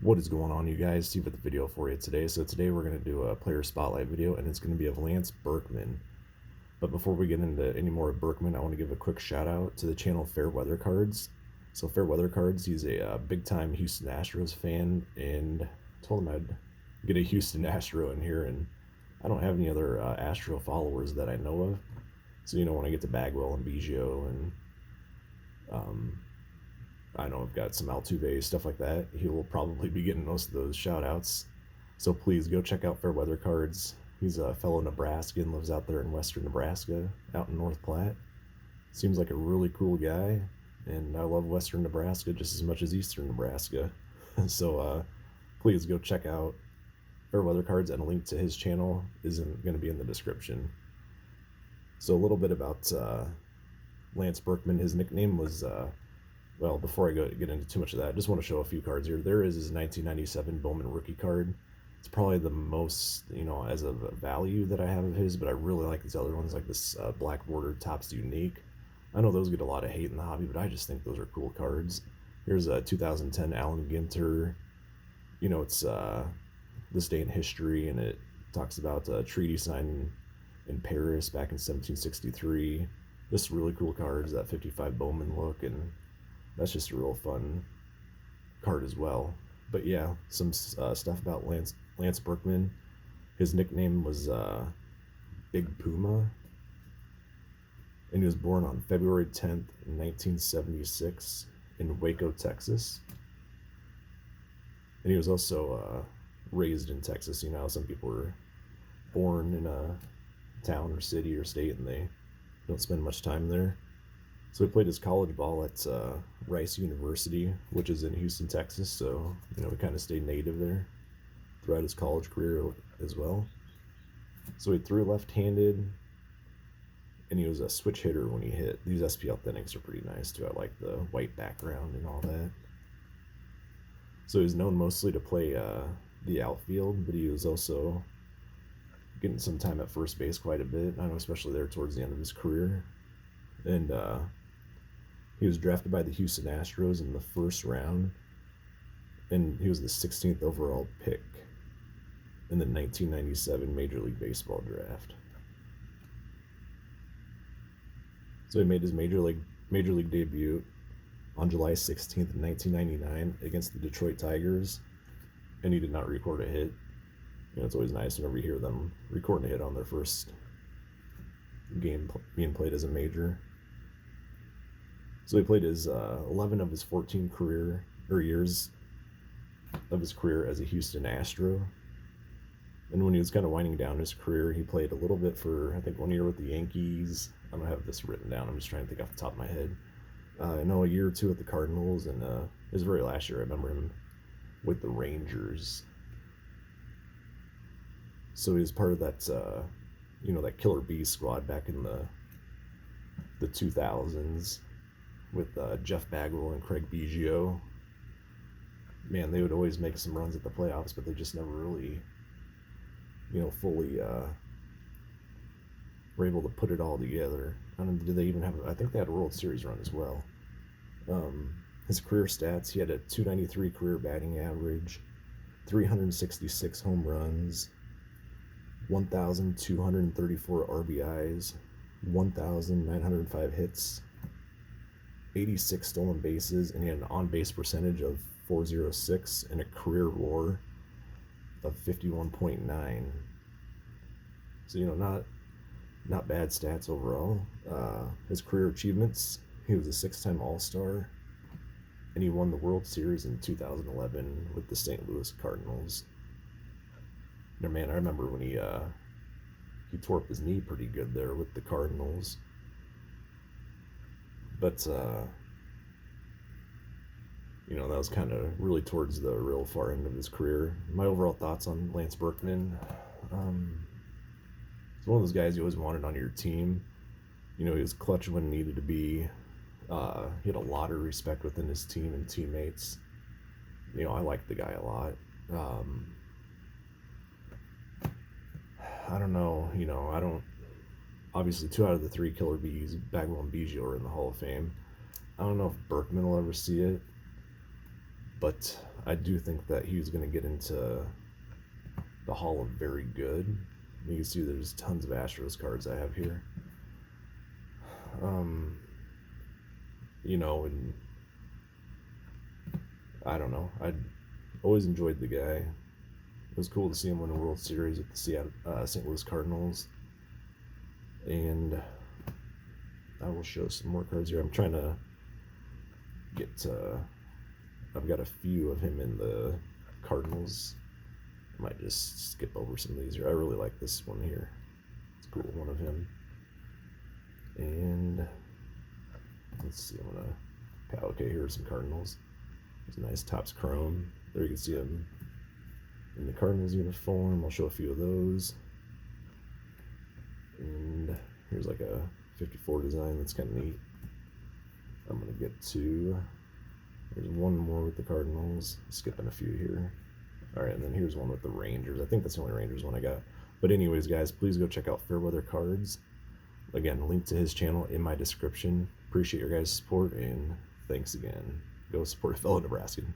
What is going on, you guys? Steve with the video for you today. So today we're going to do a player spotlight video, and it's going to be of Lance Berkman. But before we get into any more of Berkman, I want to give a quick shout out to the channel Fair Weather Cards. So Fair Weather Cards, he's a big time Houston Astros fan, and told him I'd get a Houston Astro in here, and I don't have any other Astro followers that I know of. So when I get to Bagwell and Biggio and um, I know I've got some Altuve, stuff like that, he will probably be getting most of those shout outs. So please go check out Fair Weather Cards. He's a fellow Nebraskan, lives out there in western Nebraska, out in North Platte. Seems like a really cool guy, and I love western Nebraska just as much as eastern Nebraska. So please go check out Fair Weather Cards, and a link to his channel is going to be in the description. So a little bit about Lance Berkman. His nickname was well, before I get into too much of that, I just want to show a few cards here. There is his 1997 Bowman rookie card. It's probably the most, as a value that I have of his, but I really like these other ones, like this black border Topps Unique. I know those get a lot of hate in the hobby, but I just think those are cool cards. Here's a 2010 Allen Ginter. It's this day in history, and it talks about a treaty signed in Paris back in 1763. Just really cool cards, that 55 Bowman look, and that's just a real fun card as well. But yeah, some stuff about Lance Berkman. His nickname was Big Puma, and he was born on February 10th, 1976 in Waco, Texas. And he was also raised in Texas. Some people are born in a town or city or state and they don't spend much time there. So he played his college ball at Rice University, which is in Houston, Texas. So, we kind of stayed native there throughout his college career as well. So he threw left-handed, and he was a switch hitter when he hit. These SP Authentics are pretty nice, too. I like the white background and all that. So he's known mostly to play the outfield, but he was also getting some time at first base quite a bit. I know, especially there towards the end of his career. And he was drafted by the Houston Astros in the first round, and he was the 16th overall pick in the 1997 Major League Baseball draft. So he made his Major League debut on July 16th, 1999 against the Detroit Tigers, and he did not record a hit. It's always nice whenever you hear them recording a hit on their first game being played as a major. So he played his 11 of his 14 years of his career as a Houston Astro. And when he was kind of winding down his career, he played a little bit for, I think, 1 year with the Yankees. I don't have this written down. I'm just trying to think off the top of my head. I know a year or two with the Cardinals, and his very last year, I remember him with the Rangers. So he was part of that, that Killer Bee squad back in the 2000s with Jeff Bagwell and Craig Biggio. Man, they would always make some runs at the playoffs, but they just never really, fully were able to put it all together. I don't know, did they even have? I think they had a World Series run as well. His career stats: he had a .293 career batting average, 366 home runs, 1,234 RBIs, 1,905 hits, 86 stolen bases, and he had an on-base percentage of .406 and a career WAR of 51.9. So not bad stats overall. His career achievements: he was a 6-time All-Star, and he won the World Series in 2011 with the St. Louis Cardinals. Now, man, I remember when he tore up his knee pretty good there with the Cardinals. But that was kind of really towards the real far end of his career. My overall thoughts on Lance Berkman: he's one of those guys you always wanted on your team. He was clutch when needed to be. He had a lot of respect within his team and teammates. I liked the guy a lot. I don't know, I don't. Obviously, 2 out of the 3 Killer Bees, Bagwell and Biggio, are in the Hall of Fame. I don't know if Berkman will ever see it, but I do think that he's going to get into the Hall of Very Good. You can see there's tons of Astros cards I have here. And I don't know. I always enjoyed the guy. It was cool to see him win a World Series with the St. Louis Cardinals. And I will show some more cards here. I'm trying to get I've got a few of him in the Cardinals. I might just skip over some of these here. I really like this one here. It's a cool one of him. And let's see, okay, here are some Cardinals. There's a nice Topps Chrome. There you can see him in the Cardinals uniform. I'll show a few of those. And here's like a 54 design that's kind of neat. I'm going to get to, there's one more with the Cardinals. Skipping a few here. Alright, and then here's one with the Rangers. I think that's the only Rangers one I got. But anyways, guys, please go check out Fairweather Cards. Again, link to his channel in my description. Appreciate your guys' support, and thanks again. Go support a fellow Nebraskan.